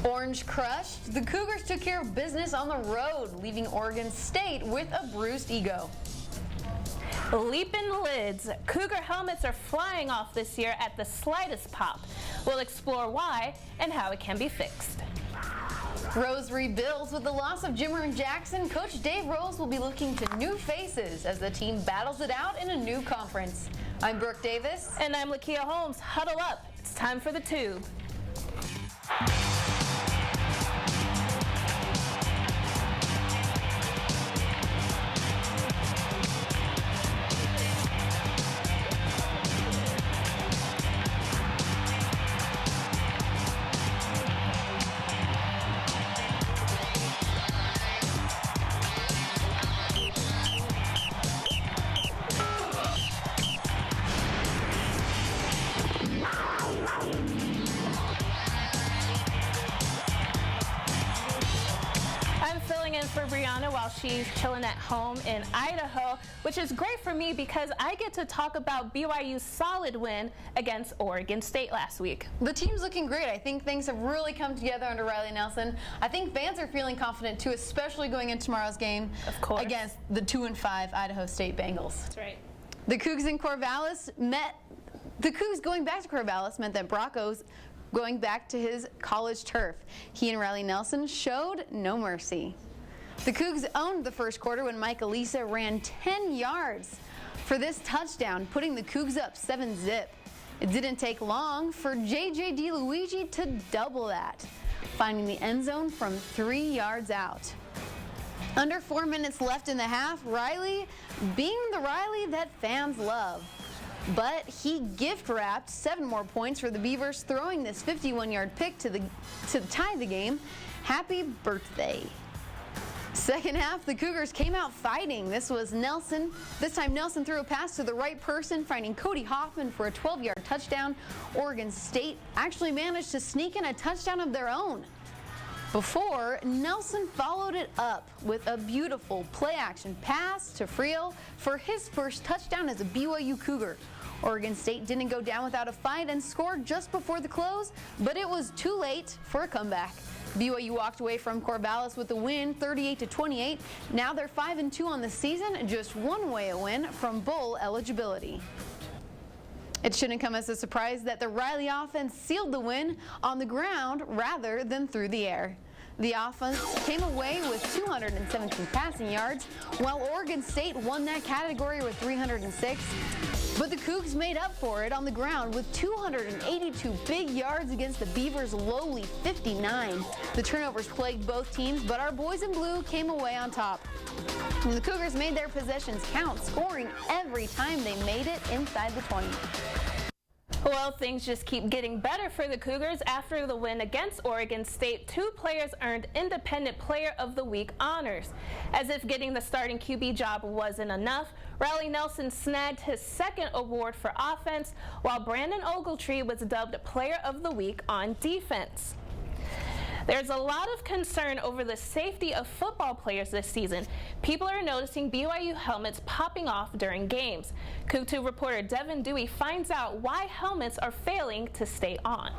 Orange crushed, the Cougars took care of business on the road, leaving Oregon State with a bruised ego. Leaping lids. Cougar helmets are flying off this year at the slightest pop. We'll explore why and how it can be fixed. Rose rebuilds with the loss of Jimmer and Jackson. Coach Dave Rose will be looking to new faces as the team battles it out in a new conference. I'm Brooke Davis. And I'm Lakia Holmes. Huddle up. It's time for the Tube. For Brianna while she's chilling at home in Idaho, which is great for me because I get to talk about BYU's solid win against Oregon State last week. The team's looking great. I think things have really come together under Riley Nelson. I think fans are feeling confident too, especially going into tomorrow's game against the 2-5 Idaho State Bengals. That's right. The Cougs in Corvallis the Cougs going back to Corvallis meant that Broncos going back to his college turf. He and Riley Nelson showed no mercy. The Cougs owned the first quarter when Mike Elisa ran 10 yards for this touchdown, putting the Cougs up 7-zip. It didn't take long for J.J. DeLuigi to double that, finding the end zone from 3 yards out. Under 4 minutes left in the half, Riley being the Riley that fans love. But he gift-wrapped 7 more points for the Beavers, throwing this 51-yard pick to tie the game. Happy birthday. Second half, the Cougars came out fighting. This time Nelson threw a pass to the right person, finding Cody Hoffman for a 12-yard touchdown. Oregon State actually managed to sneak in a touchdown of their own before Nelson followed it up with a beautiful play-action pass to Friel for his first touchdown as a BYU Cougar. Oregon State didn't go down without a fight and scored just before the close, but it was too late for a comeback. BYU walked away from Corvallis with the win, 38-28. Now they're 5-2 on the season, just one way a win from bowl eligibility. It shouldn't come as a surprise that the Riley offense sealed the win on the ground rather than through the air. The offense came away with 217 passing yards, while Oregon State won that category with 306. But the Cougs made up for it on the ground with 282 big yards against the Beavers' lowly 59. The turnovers plagued both teams, but our boys in blue came away on top. And the Cougars made their possessions count, scoring every time they made it inside the 20. Well, things just keep getting better for the Cougars. After the win against Oregon State, 2 players earned Independent Player of the Week honors. As if getting the starting QB job wasn't enough, Riley Nelson snagged his second award for offense, while Brandon Ogletree was dubbed Player of the Week on defense. There's a lot of concern over the safety of football players this season. People are noticing BYU helmets popping off during games. Coug2 reporter Devin Dewey finds out why helmets are failing to stay on.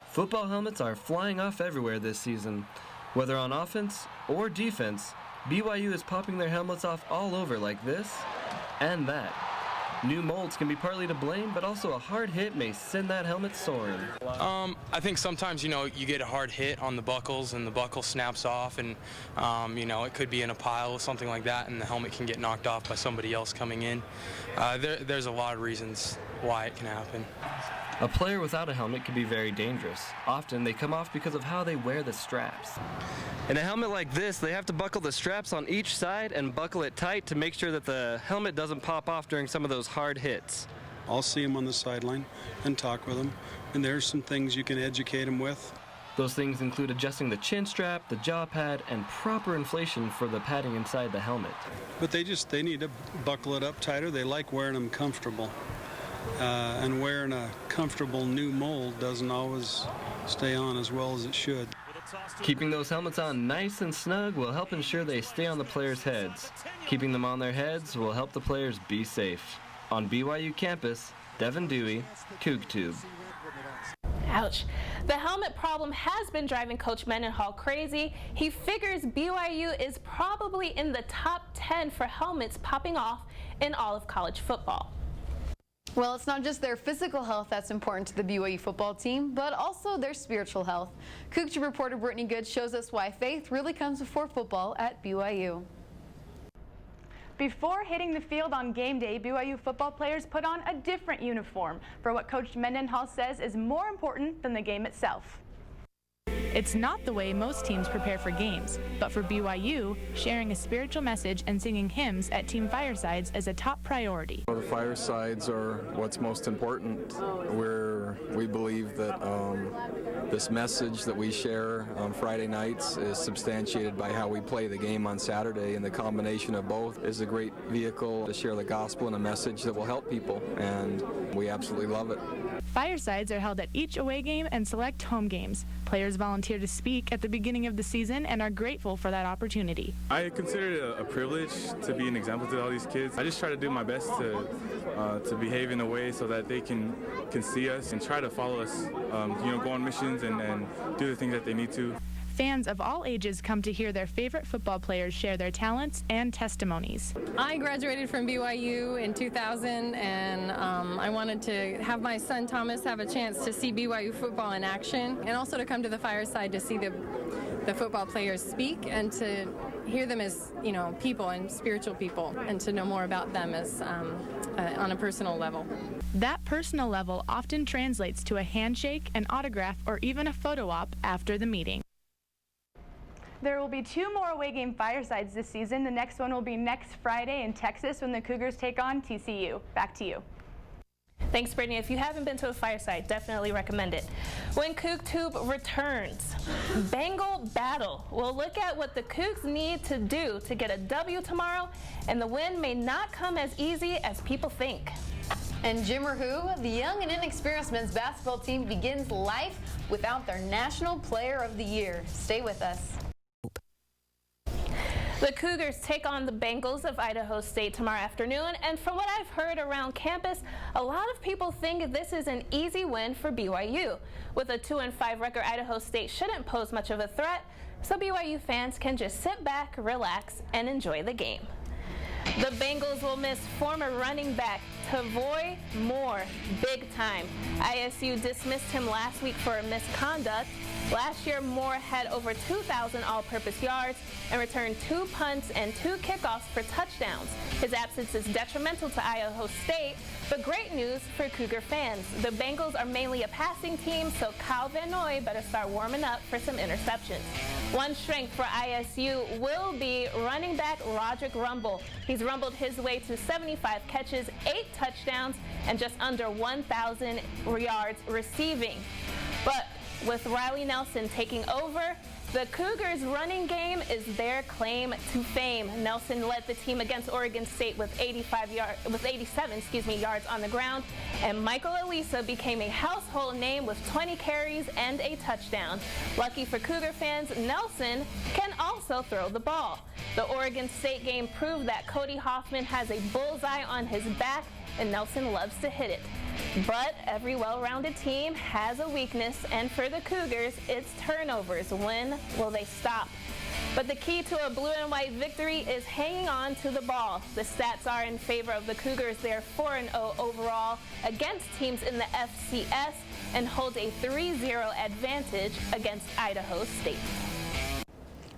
Football helmets are flying off everywhere this season. Whether on offense or defense, BYU is popping their helmets off all over like this and that. New molds can be partly to blame, but also a hard hit may send that helmet soaring. I think sometimes, you get a hard hit on the buckles and the buckle snaps off and, it could be in a pile or something like that and the helmet can get knocked off by somebody else coming in. There's a lot of reasons why it can happen. A player without a helmet can be very dangerous. Often they come off because of how they wear the straps. In a helmet like this, they have to buckle the straps on each side and buckle it tight to make sure that the helmet doesn't pop off during some of those hard hits. I'll see them on the sideline and talk with them, and there's some things you can educate them with. Those things include adjusting the chin strap, the jaw pad, and proper inflation for the padding inside the helmet. But they need to buckle it up tighter. They like wearing them comfortable. And wearing a comfortable new mold doesn't always stay on as well as it should. Keeping those helmets on nice and snug will help ensure they stay on the players' heads. Keeping them on their heads will help the players be safe. On BYU campus, Devin Dewey, Coug2. Ouch. The helmet problem has been driving Coach Mendenhall crazy. He figures BYU is probably in the top 10 for helmets popping off in all of college football. Well, it's not just their physical health that's important to the BYU football team, but also their spiritual health. Cougar reporter Brittany Good shows us why faith really comes before football at BYU. Before hitting the field on game day, BYU football players put on a different uniform for what Coach Mendenhall says is more important than the game itself. It's not the way most teams prepare for games, but for BYU, sharing a spiritual message and singing hymns at team firesides is a top priority. The firesides are what's most important, where we believe that this message that we share on Friday nights is substantiated by how we play the game on Saturday, and the combination of both is a great vehicle to share the gospel and a message that will help people, and we absolutely love it. Firesides are held at each away game and select home games. Players volunteer to speak at the beginning of the season and are grateful for that opportunity. I consider it a privilege to be an example to all these kids. I just try to do my best to behave in a way so that they can see us and try to follow us, go on missions and do the things that they need to. Fans of all ages come to hear their favorite football players share their talents and testimonies. I graduated from BYU in 2000, and I wanted to have my son Thomas have a chance to see BYU football in action, and also to come to the fireside to see the football players speak and to hear them as people and spiritual people, and to know more about them as on a personal level. That personal level often translates to a handshake, an autograph, or even a photo op after the meeting. There will be 2 more away game firesides this season. The next one will be next Friday in Texas when the Cougars take on TCU. Back to you. Thanks, Brittany. If you haven't been to a fireside, definitely recommend it. When CougTube returns, Bengal Battle. We'll look at what the Cougs need to do to get a W tomorrow, and the win may not come as easy as people think. And Jim or Who, the young and inexperienced men's basketball team begins life without their National Player of the Year. Stay with us. The Cougars take on the Bengals of Idaho State tomorrow afternoon, and from what I've heard around campus, a lot of people think this is an easy win for BYU. With a 2-5 record, Idaho State shouldn't pose much of a threat, so BYU fans can just sit back, relax, and enjoy the game. The Bengals will miss former running back Tavoy Moore big time. ISU dismissed him last week for misconduct. Last year, Moore had over 2,000 all-purpose yards and returned 2 punts and 2 kickoffs for touchdowns. His absence is detrimental to Idaho State, but great news for Cougar fans. The Bengals are mainly a passing team, so Kyle Van Noy better start warming up for some interceptions. One strength for ISU will be running back Roderick Rumble. He's rumbled his way to 75 catches, 8 touchdowns, and just under 1,000 yards receiving. But with Riley Nelson taking over, the Cougars' running game is their claim to fame. Nelson led the team against Oregon State with 87 yards on the ground, and Michael Elisa became a household name with 20 carries and a touchdown. Lucky for Cougar fans, Nelson can also throw the ball. The Oregon State game proved that Cody Hoffman has a bullseye on his back, and Nelson loves to hit it. But every well-rounded team has a weakness, and for the Cougars, it's turnovers. When will they stop? But the key to a blue and white victory is hanging on to the ball. The stats are in favor of the Cougars. They're 4-0 overall against teams in the FCS and hold a 3-0 advantage against Idaho State.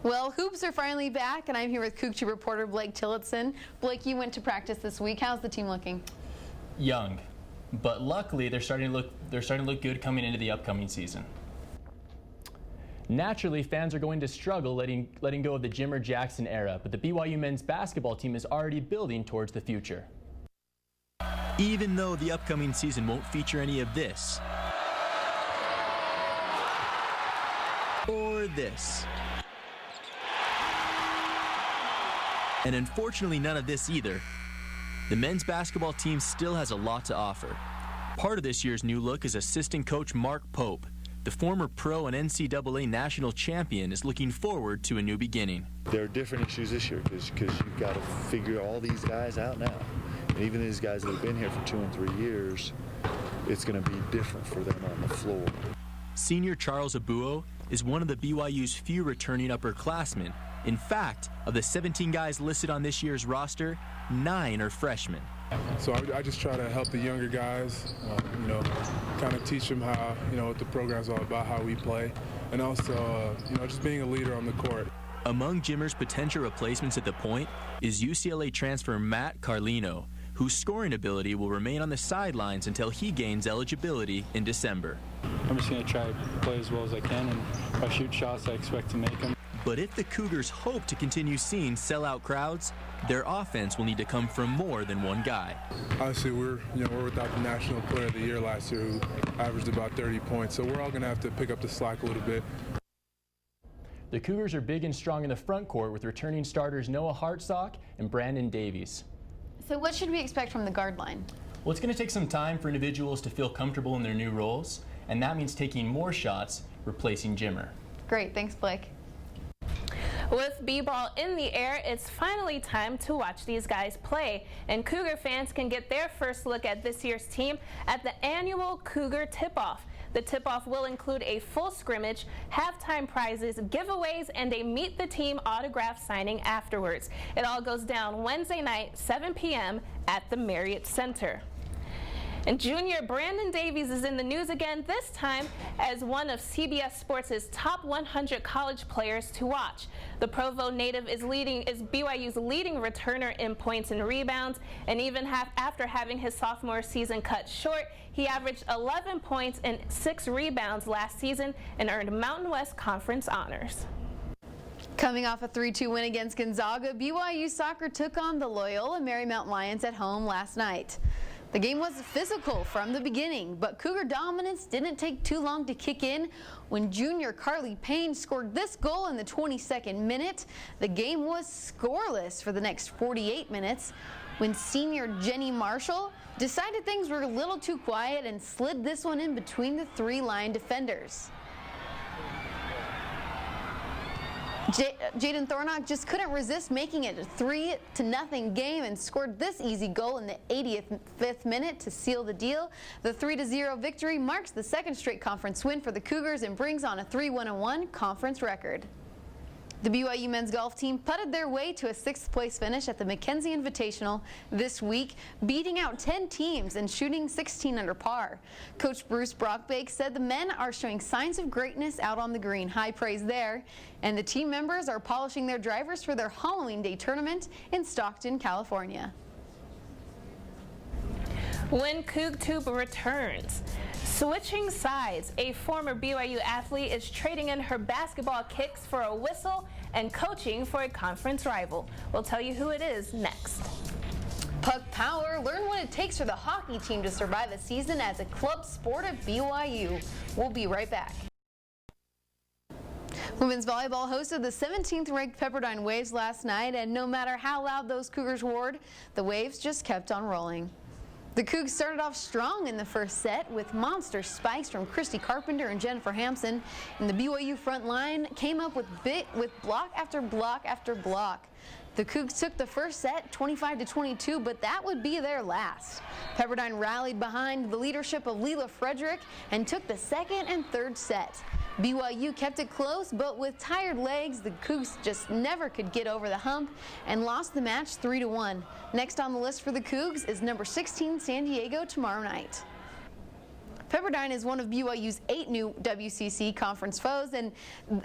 Well, hoops are finally back, and I'm here with CougTube reporter Blake Tillotson. Blake, you went to practice this week. How's the team looking? Young, but luckily they're starting to look good coming into the upcoming season. Naturally, fans are going to struggle letting go of the Jimmer Jackson era, but the BYU men's basketball team is already building towards the future. Even though the upcoming season won't feature any of this or this. And unfortunately none of this either. The men's basketball team still has a lot to offer. Part of this year's new look is assistant coach Mark Pope. The former pro and NCAA national champion is looking forward to a new beginning. There are different issues this year because you've got to figure all these guys out now. And even these guys that have been here for 2 and 3 years, it's going to be different for them on the floor. Senior Charles Abuo is one of the BYU's few returning upperclassmen. In fact, of the 17 guys listed on this year's roster, 9 are freshmen. So I just try to help the younger guys, kind of teach them how, what the program's all about, how we play, and also, just being a leader on the court. Among Jimmer's potential replacements at the point is UCLA transfer Matt Carlino, whose scoring ability will remain on the sidelines until he gains eligibility in December. I'm just going to try to play as well as I can, and if I shoot shots, I expect to make them. But if the Cougars hope to continue seeing sellout crowds, their offense will need to come from more than one guy. Obviously, we're without the National Player of the Year last year, who averaged about 30 points, so we're all going to have to pick up the slack a little bit. The Cougars are big and strong in the front court with returning starters Noah Hartsock and Brandon Davies. So what should we expect from the guard line? Well, it's going to take some time for individuals to feel comfortable in their new roles, and that means taking more shots, replacing Jimmer. Great, thanks Blake. With B-ball in the air, it's finally time to watch these guys play. And Cougar fans can get their first look at this year's team at the annual Cougar Tip-Off. The tip-off will include a full scrimmage, halftime prizes, giveaways, and a Meet the Team autograph signing afterwards. It all goes down Wednesday night, 7 p.m. at the Marriott Center. And junior Brandon Davies is in the news again, this time as one of CBS Sports' top 100 college players to watch. The Provo native is BYU's leading returner in points and rebounds, and even after having his sophomore season cut short, he averaged 11 points and 6 rebounds last season and earned Mountain West Conference honors. Coming off a 3-2 win against Gonzaga, BYU soccer took on the Loyola Marymount Lions at home last night. The game was physical from the beginning, but Cougar dominance didn't take too long to kick in when junior Carly Payne scored this goal in the 22nd minute. The game was scoreless for the next 48 minutes when senior Jenny Marshall decided things were a little too quiet and slid this one in between the 3 line defenders. Jaden Thornock just couldn't resist making it a 3-0 game and scored this easy goal in the 85th minute to seal the deal. The 3-0 victory marks the second straight conference win for the Cougars and brings on a 3-1-1 conference record. The BYU men's golf team putted their way to a 6th place finish at the Mackenzie Invitational this week, beating out 10 teams and shooting 16 under par. Coach Bruce Brockbake said the men are showing signs of greatness out on the green. High praise there. And the team members are polishing their drivers for their Halloween Day tournament in Stockton, California. When CougTube returns. Switching sides, a former BYU athlete is trading in her basketball kicks for a whistle and coaching for a conference rival. We'll tell you who it is next. Puck Power. Learn what it takes for the hockey team to survive a season as a club sport at BYU. We'll be right back. Women's volleyball hosted the 17th ranked Pepperdine Waves last night, and no matter how loud those Cougars roared, the Waves just kept on rolling. The Cougs started off strong in the first set with monster spikes from Christy Carpenter and Jennifer Hampson, and the BYU front line came up with block after block after block. The Cougs took the first set 25-22, but that would be their last. Pepperdine rallied behind the leadership of Leela Frederick and took the second and third set. BYU kept it close, but with tired legs, the Cougs just never could get over the hump and lost the match 3-1. Next on the list for the Cougs is number 16 San Diego tomorrow night. Pepperdine is one of BYU's 8 new WCC conference foes, and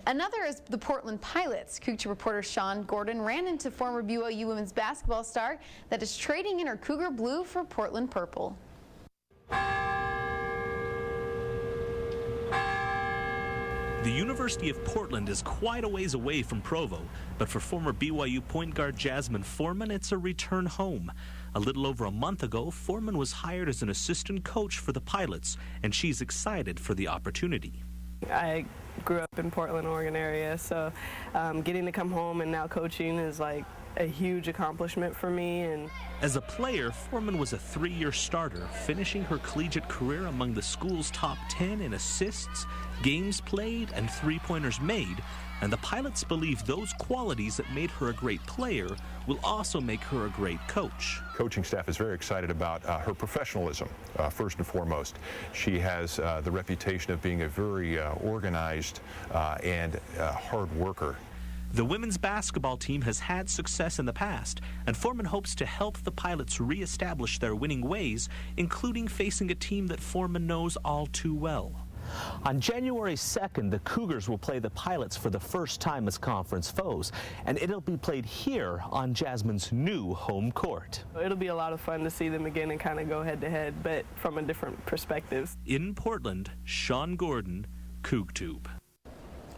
another is the Portland Pilots. Cougar reporter Sean Gordon ran into former BYU women's basketball star that is trading in her Cougar blue for Portland purple. The University of Portland is quite a ways away from Provo, but for former BYU point guard Jasmine Foreman, it's a return home. A little over a month ago, Foreman was hired as an assistant coach for the Pilots, and she's excited for the opportunity. I grew up in Portland, Oregon area, so getting to come home and now coaching is like a huge accomplishment for me. And as a player, Foreman was a 3-year starter, finishing her collegiate career among the school's top 10 in assists, games played, and three-pointers made. And the Pilots believe those qualities that made her a great player will also make her a great coach. Coaching staff is very excited about her professionalism, first and foremost. She has the reputation of being a very organized and hard worker. The women's basketball team has had success in the past, and Foreman hopes to help the Pilots reestablish their winning ways, including facing a team that Foreman knows all too well. On January 2nd, the Cougars will play the Pilots for the first time as conference foes, and it'll be played here on Jasmine's new home court. it'll be a lot of fun to see them again and kind of go head-to-head, but from a different perspective. In Portland, Sean Gordon, CougTube.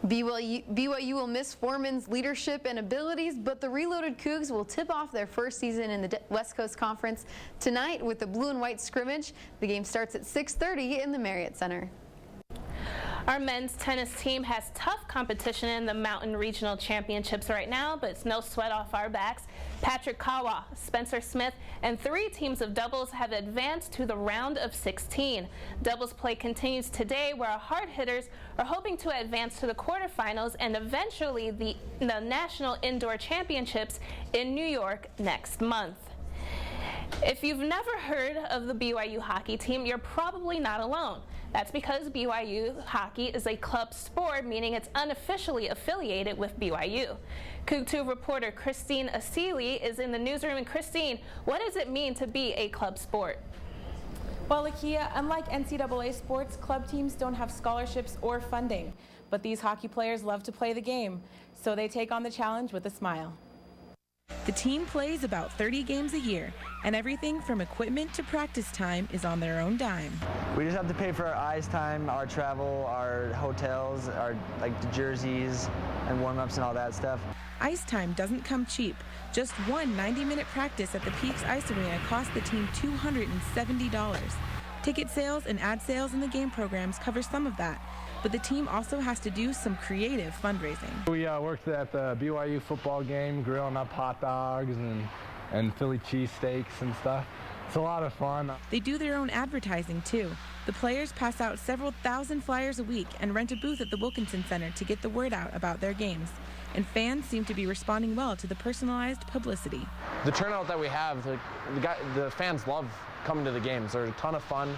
BYU will miss Foreman's leadership and abilities, but the reloaded Cougs will tip off their first season in the West Coast Conference tonight with the blue and white scrimmage. The game starts at 6:30 in the Marriott Center. Our men's tennis team has tough competition in the Mountain Regional Championships right now, but it's no sweat off our backs. Patrick Kawa, Spencer Smith, and 3 teams of doubles have advanced to the round of 16. Doubles play continues today, where our hard hitters are hoping to advance to the quarterfinals and eventually the National Indoor Championships in New York next month. If you've never heard of the BYU hockey team, you're probably not alone. That's because BYU hockey is a club sport, meaning it's unofficially affiliated with BYU. CougTube reporter Christine Asili is in the newsroom. And Christine, what does it mean to be a club sport? Well, Lakia, unlike NCAA sports, club teams don't have scholarships or funding. But these hockey players love to play the game, so they take on the challenge with a smile. The team plays about 30 games a year, and everything from equipment to practice time is on their own dime. We just have to pay for our ice time, our travel, our hotels, our the jerseys and warm-ups and all that stuff. Ice time doesn't come cheap. Just one 90-minute practice at the Peaks Ice Arena cost the team $270. Ticket sales and ad sales in the game programs cover some of that, but the team also has to do some creative fundraising. We worked at the BYU football game, grilling up hot dogs and Philly cheesesteaks and stuff. It's a lot of fun. They do their own advertising, too. The players pass out several thousand flyers a week and rent a booth at the Wilkinson Center to get the word out about their games. And fans seem to be responding well to the personalized publicity. The turnout that we have, the fans love coming to the games. They're a ton of fun.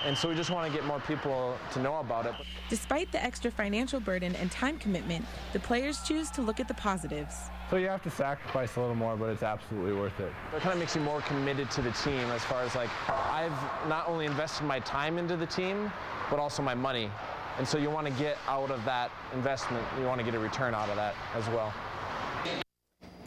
And so we just want to get more people to know about it. Despite the extra financial burden and time commitment, the players choose to look at the positives. So you have to sacrifice a little more, but it's absolutely worth it. It kind of makes you more committed to the team as far as I've not only invested my time into the team, but also my money. And so you want to get out of that investment, you want to get a return out of that as well.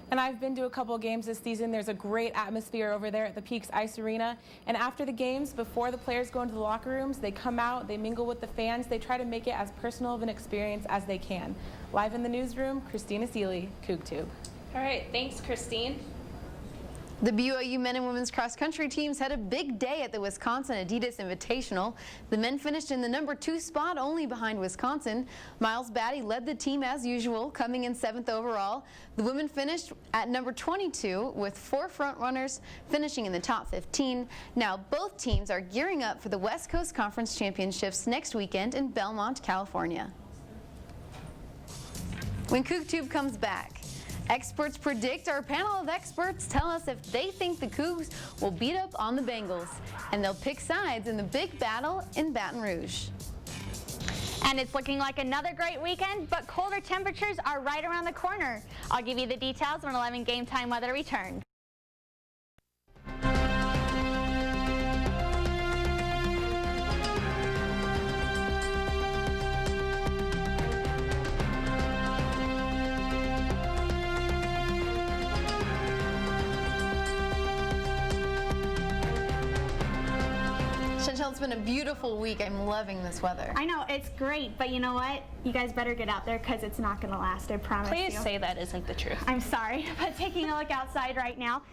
And I've been to a couple games this season. There's a great atmosphere over there at the Peaks Ice Arena. And after the games, before the players go into the locker rooms, they come out, they mingle with the fans. They try to make it as personal of an experience as they can. Live in the newsroom, Christina Seeley, CougTube. All right, thanks, Christine. The BYU men and women's cross-country teams had a big day at the Wisconsin Adidas Invitational. The men finished in the number 2 spot, only behind Wisconsin. Miles Batty led the team as usual, coming in 7th overall. The women finished at number 22, with 4 front runners finishing in the top 15. Now both teams are gearing up for the West Coast Conference Championships next weekend in Belmont, California. When CougTube comes back, experts predict. Our panel of experts tell us if they think the Cougs will beat up on the Bengals, and they'll pick sides in the big battle in Baton Rouge. And it's looking like another great weekend, but colder temperatures are right around the corner. I'll give you the details when 11 Game Time weather returns. been a beautiful week. I'm loving this weather. I know, it's great, but you know what? You guys better get out there because it's not going to last, I promise you. Please say that isn't the truth. I'm sorry, but taking a look outside right now,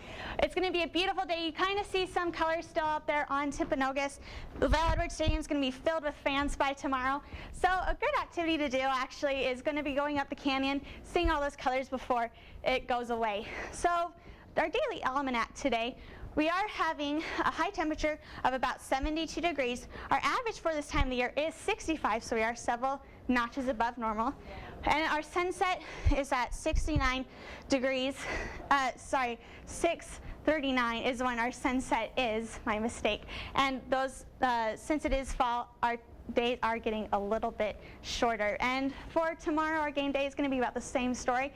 it's going to be a beautiful day. You kind of see some colors still out there on Timpanogos. The Val Edwards Stadium is going to be filled with fans by tomorrow. So a good activity to do actually is going to be going up the canyon, seeing all those colors before it goes away. So our daily almanac today, we are having a high temperature of about 72 degrees. Our average for this time of the year is 65, so we are several notches above normal. And our sunset is at 69 degrees. 6:39 is when our sunset is, my mistake. And those, since it is fall, our days are getting a little bit shorter. And for tomorrow, our game day is going to be about the same story.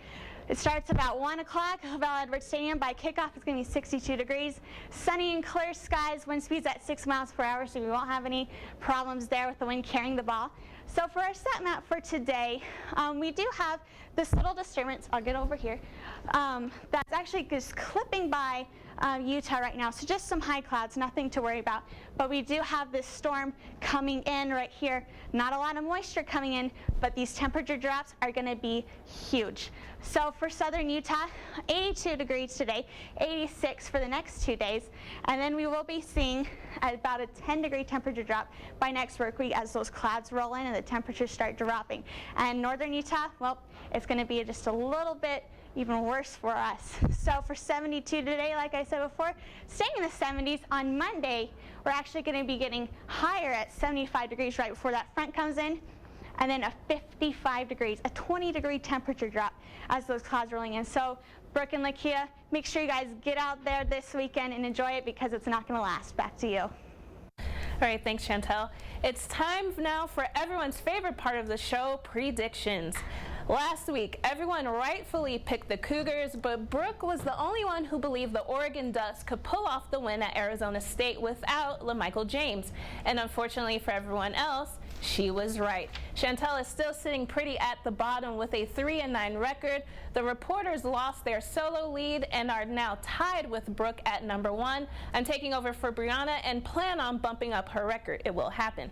It starts about 1 o'clock, Val Edwards Stadium. By kickoff, it's going to be 62 degrees. Sunny and clear skies, wind speeds at 6 miles per hour, so we won't have any problems there with the wind carrying the ball. So for our set map for today, we do have this little disturbance. I'll get over here. That's actually just clipping by Utah right now. So just some high clouds, nothing to worry about. But we do have this storm coming in right here. Not a lot of moisture coming in, but these temperature drops are going to be huge. So for southern Utah, 82 degrees today, 86 for the next 2 days. And then we will be seeing about a 10-degree temperature drop by next work week as those clouds roll in and the temperatures start dropping. And northern Utah, well, it's going to be just a little bit even worse for us. So for 72 today, like I said before, staying in the 70s. On Monday, we're actually going to be getting higher at 75 degrees right before that front comes in, and then a 55 degrees, a 20-degree temperature drop as those clouds rolling in. So Brooke and Lakia, make sure you guys get out there this weekend and enjoy it because it's not going to last. Back to you. All right, thanks, Chantel. It's time now for everyone's favorite part of the show, predictions. Last week, everyone rightfully picked the Cougars, but Brooke was the only one who believed the Oregon Ducks could pull off the win at Arizona State without LaMichael James. And unfortunately for everyone else, she was right. Chantel is still sitting pretty at the bottom with a 3-9 record. The reporters lost their solo lead and are now tied with Brooke at number 1. I'm taking over for Brianna and plan on bumping up her record. It will happen.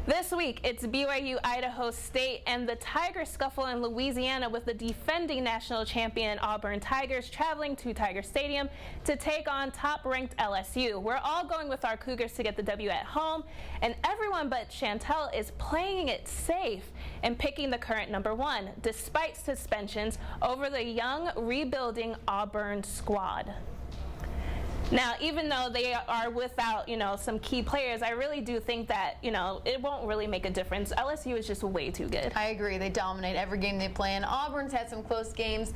This week, it's BYU Idaho State and the Tiger scuffle in Louisiana with the defending national champion Auburn Tigers traveling to Tiger Stadium to take on top-ranked LSU. We're all going with our Cougars to get the W at home, and everyone but Chantel is playing it safe and picking the current number 1, despite suspensions over the young, rebuilding Auburn squad. Now, even though they are without, some key players, I really do think that, it won't really make a difference. LSU is just way too good. I agree. They dominate every game they play in. Auburn's had some close games,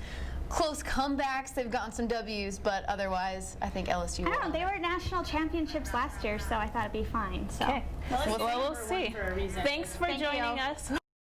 close comebacks. They've gotten some W's, but otherwise, I think LSU will. I don't know. They were national championships last year, so I thought it'd be fine. So. Okay. Well, we'll see. Thanks for joining us.